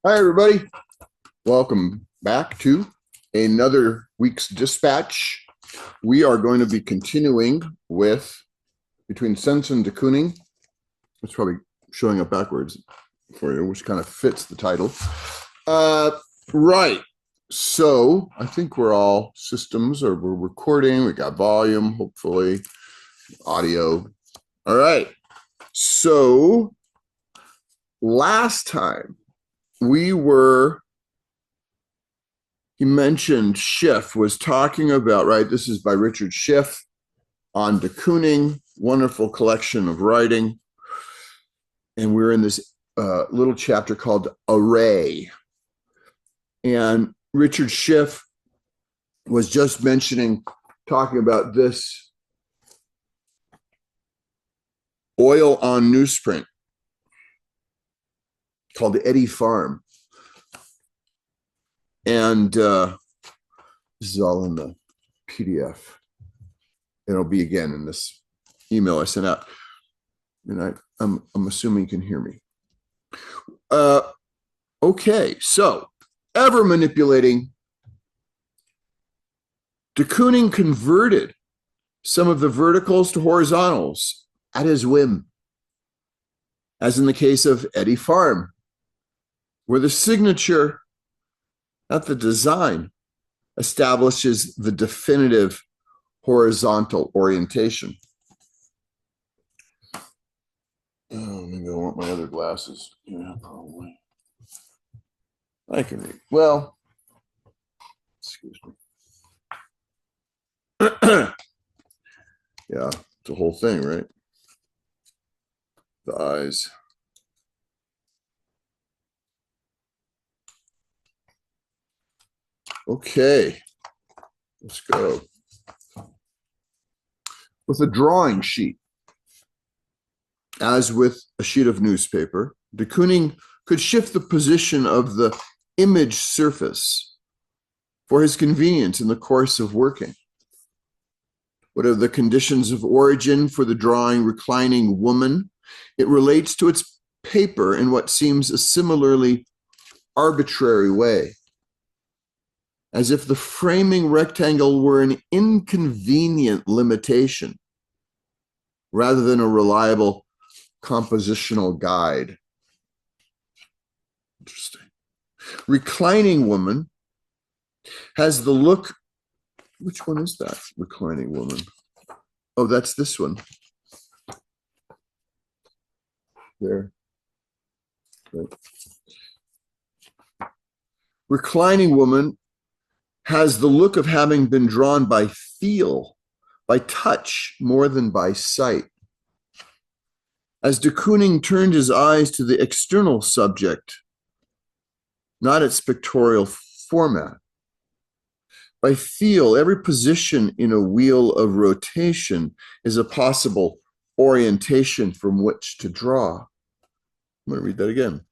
Hi, everybody. Welcome back to another week's dispatch. We are going to be continuing with Between Sense and de Kooning. It's probably showing up backwards for you, which kind of fits the title. Right. So I think we're all systems, or we're recording. We got volume, hopefully, audio. All right. So last time he mentioned Shiff was talking about, right? This is by Richard Shiff on de Kooning, wonderful collection of writing. And we're in this little chapter called Array. And Richard Shiff was just talking about this oil on newsprint called Eddie Farm. And this is all in the PDF. It'll be again in this email I sent out. And I'm assuming you can hear me. Okay, so ever manipulating, de Kooning converted some of the verticals to horizontals at his whim, as in the case of Eddie Farm, where the signature, not the design, establishes the definitive horizontal orientation. Oh, maybe I want my other glasses. Yeah, probably. I can read. Well, excuse me. Yeah, it's a whole thing, right? The eyes. Okay, let's go. With a drawing sheet, as with a sheet of newspaper, de Kooning could shift the position of the image surface for his convenience in the course of working. What are the conditions of origin for the drawing reclining woman? It relates to its paper in what seems a similarly arbitrary way, as if the framing rectangle were an inconvenient limitation rather than a reliable compositional guide. Interesting. Reclining woman has the look. Which one is that? Reclining woman. Oh, that's this one. There. Right. Reclining woman has the look of having been drawn by feel, by touch, more than by sight. As de Kooning turned his eyes to the external subject, not its pictorial format, by feel, every position in a wheel of rotation is a possible orientation from which to draw. I'm going to read that again.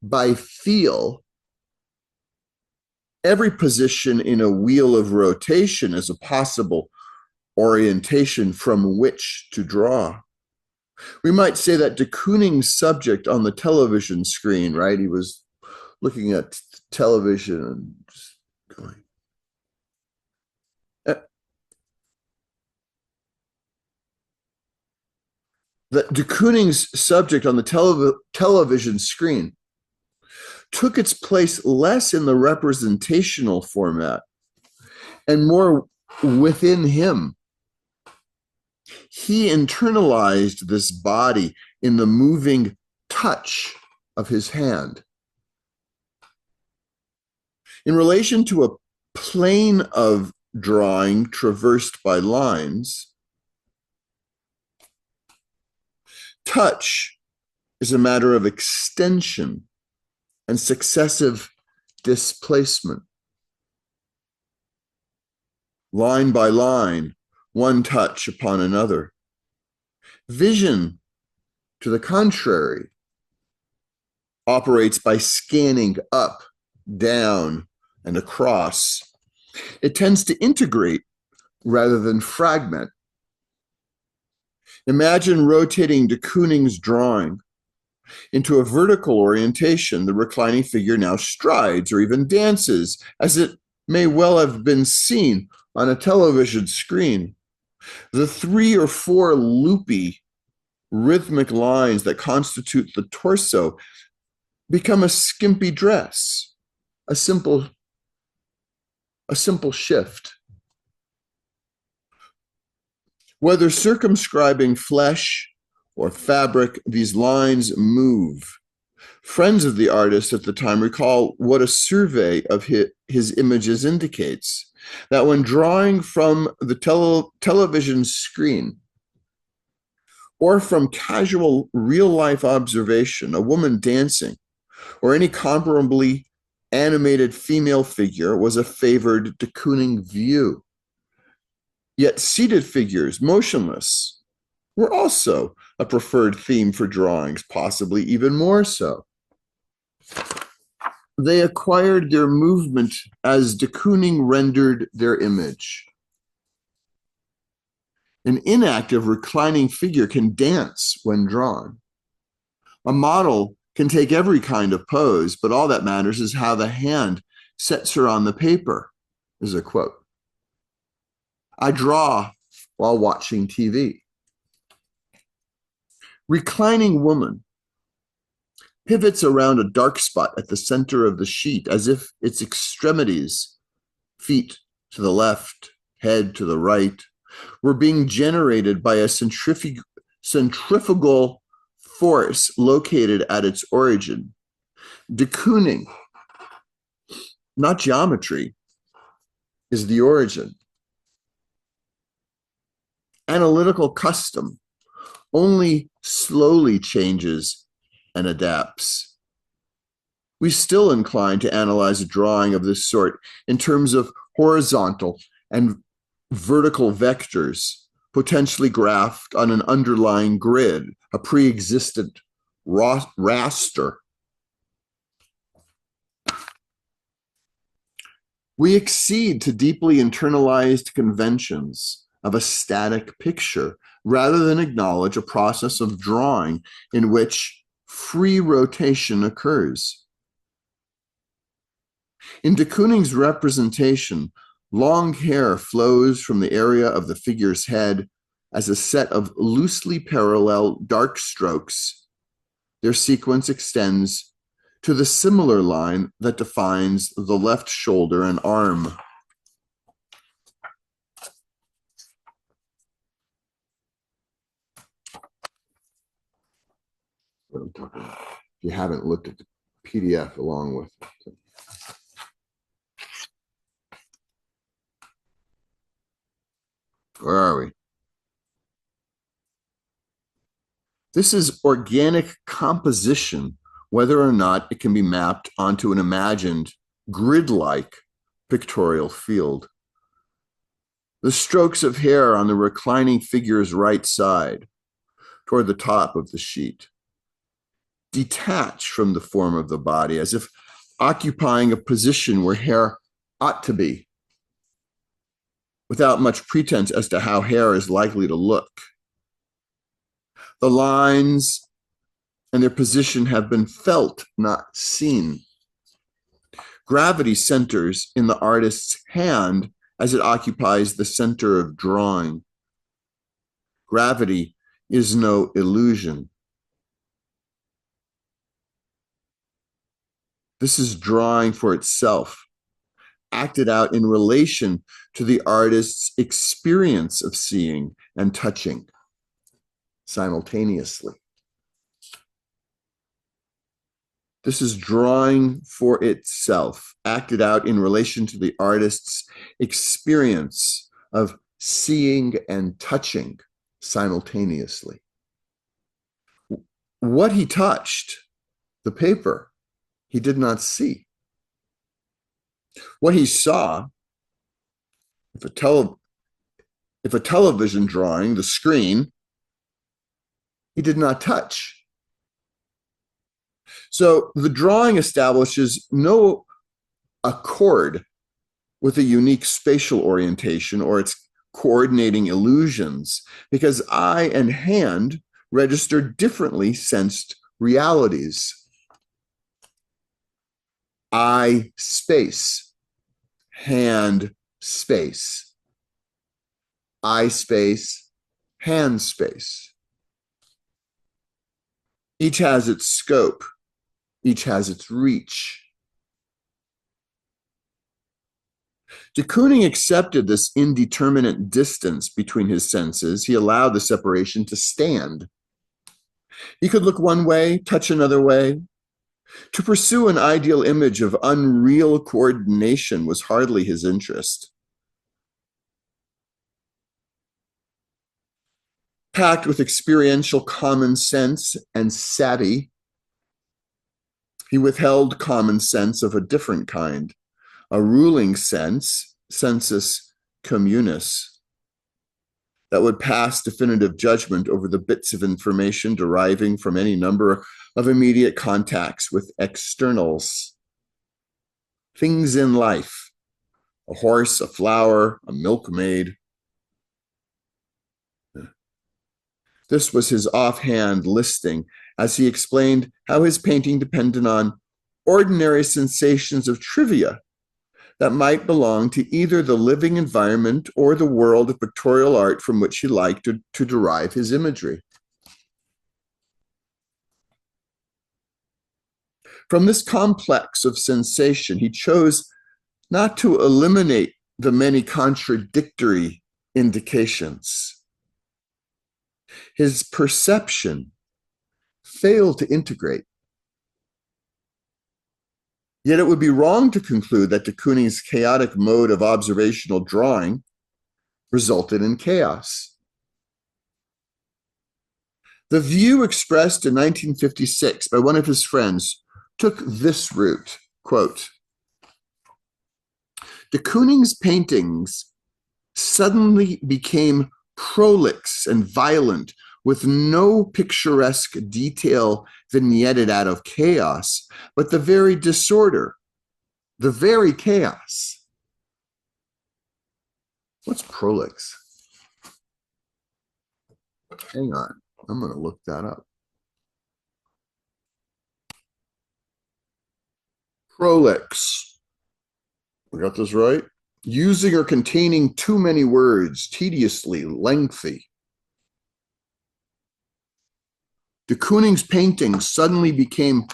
By feel, every position in a wheel of rotation is a possible orientation from which to draw. We might say that de Kooning's subject on the television screen, right? He was looking at television and just going. That de Kooning's subject on the television screen took its place less in the representational format and more within him. He internalized this body in the moving touch of his hand. In relation to a plane of drawing traversed by lines, touch is a matter of extension and successive displacement. Line by line, one touch upon another. Vision, to the contrary, operates by scanning up, down, and across. It tends to integrate rather than fragment. Imagine rotating de Kooning's drawing Into a vertical orientation, the reclining figure now strides or even dances, as it may well have been seen on a television screen. The 3 or 4 loopy rhythmic lines that constitute the torso become a skimpy dress, a simple shift. Whether circumscribing flesh or fabric, these lines move. Friends of the artist at the time recall what a survey of his images indicates, that when drawing from the television screen or from casual real-life observation, a woman dancing or any comparably animated female figure was a favored de Kooning view. Yet seated figures, motionless, were also a preferred theme for drawings, possibly even more so. They acquired their movement as de Kooning rendered their image. An inactive reclining figure can dance when drawn. A model can take every kind of pose, but all that matters is how the hand sets her on the paper, is a quote. I draw while watching TV. Reclining woman pivots around a dark spot at the center of the sheet as if its extremities, feet to the left, head to the right, were being generated by a centrifugal force located at its origin. De Kooning, not geometry, is the origin. Analytical custom only slowly changes and adapts. We still incline to analyze a drawing of this sort in terms of horizontal and vertical vectors, potentially graphed on an underlying grid, a pre-existent raster. We accede to deeply internalized conventions of a static picture rather than acknowledge a process of drawing in which free rotation occurs. In de Kooning's representation, long hair flows from the area of the figure's head as a set of loosely parallel dark strokes. Their sequence extends to the similar line that defines the left shoulder and arm. What I'm talking about. If you haven't looked at the PDF along with it. Where are we? This is organic composition, whether or not it can be mapped onto an imagined grid-like pictorial field. The strokes of hair on the reclining figure's right side, toward the top of the sheet, detach from the form of the body as if occupying a position where hair ought to be, without much pretense as to how hair is likely to look. The lines and their position have been felt, not seen. Gravity centers in the artist's hand as it occupies the center of drawing. Gravity is no illusion. This is drawing for itself, acted out in relation to the artist's experience of seeing and touching simultaneously. This is drawing for itself, acted out in relation to the artist's experience of seeing and touching simultaneously. What he touched, the paper, he did not see. What he saw, if a television drawing, the screen, he did not touch. So the drawing establishes no accord with a unique spatial orientation or its coordinating illusions, because eye and hand register differently sensed realities. Eye space, hand space, eye space, hand space. Each has its scope, each has its reach. De Kooning accepted this indeterminate distance between his senses. He allowed the separation to stand. He could look one way, touch another way. To pursue an ideal image of unreal coordination was hardly his interest. Packed with experiential common sense and sati, he withheld common sense of a different kind, a ruling sense, sensus communis, that would pass definitive judgment over the bits of information deriving from any number of immediate contacts with externals. Things in life, a horse, a flower, a milkmaid. This was his offhand listing as he explained how his painting depended on ordinary sensations of trivia that might belong to either the living environment or the world of pictorial art from which he liked to derive his imagery. From this complex of sensation, he chose not to eliminate the many contradictory indications. His perception failed to integrate. Yet it would be wrong to conclude that de Kooning's chaotic mode of observational drawing resulted in chaos. The view expressed in 1956 by one of his friends took this route, quote, de Kooning's paintings suddenly became prolix and violent, with no picturesque detail vignetted out of chaos, but the very disorder, the very chaos. What's prolix? Hang on, I'm going to look that up. Prolix. We got this right? Using or containing too many words, tediously lengthy. De Kooning's paintings suddenly became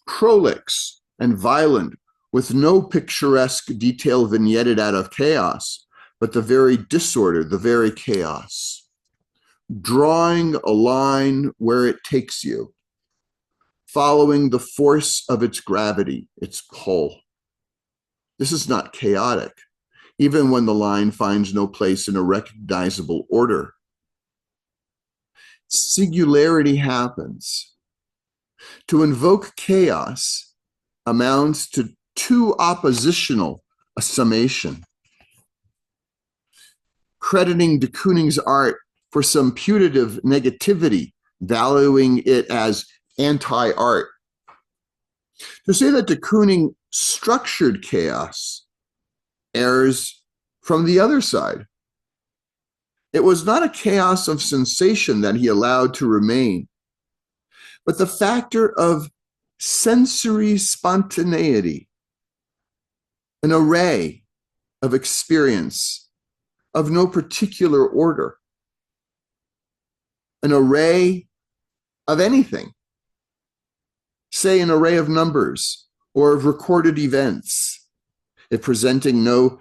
prolix and violent, with no picturesque detail vignetted out of chaos, but the very disorder, the very chaos. Drawing a line where it takes you, following the force of its gravity, its pull. This is not chaotic, even when the line finds no place in a recognizable order. Singularity happens. To invoke chaos amounts to too oppositional a summation. Crediting de Kooning's art for some putative negativity, valuing it as anti-art. To say that de Kooning structured chaos errs from the other side. It was not a chaos of sensation that he allowed to remain, but the factor of sensory spontaneity, an array of experience of no particular order, an array of anything, say an array of numbers or of recorded events. If presenting no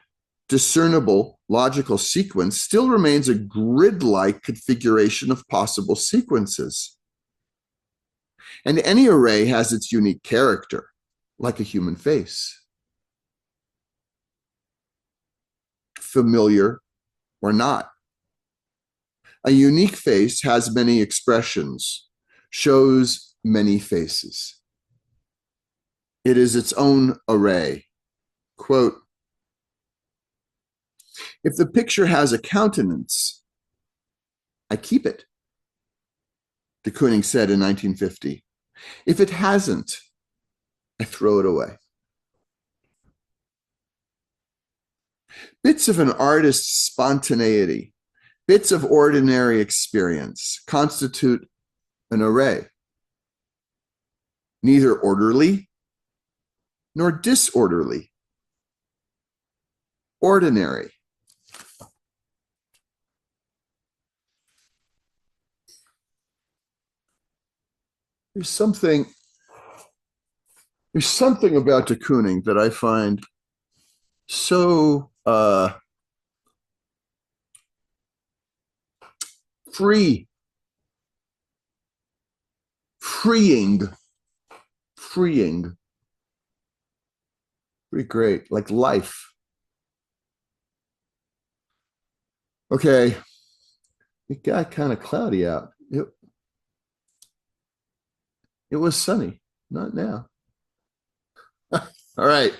discernible logical sequence, still remains a grid-like configuration of possible sequences. And any array has its unique character, like a human face. Familiar or not. A unique face has many expressions, shows many faces. It is its own array. Quote, if the picture has a countenance, I keep it, de Kooning said in 1950. If it hasn't, I throw it away. Bits of an artist's spontaneity, bits of ordinary experience constitute an array. neither orderly nor disorderly, ordinary. There's something about de Kooning that I find so freeing, pretty great, like life. Okay, it got kind of cloudy out. It was sunny, not now. All right.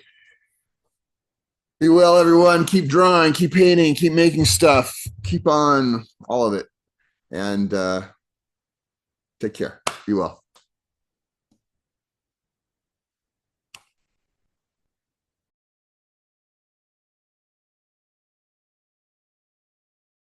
Be well, everyone. Keep drawing, keep painting, keep making stuff, keep on all of it. And take care. Be well.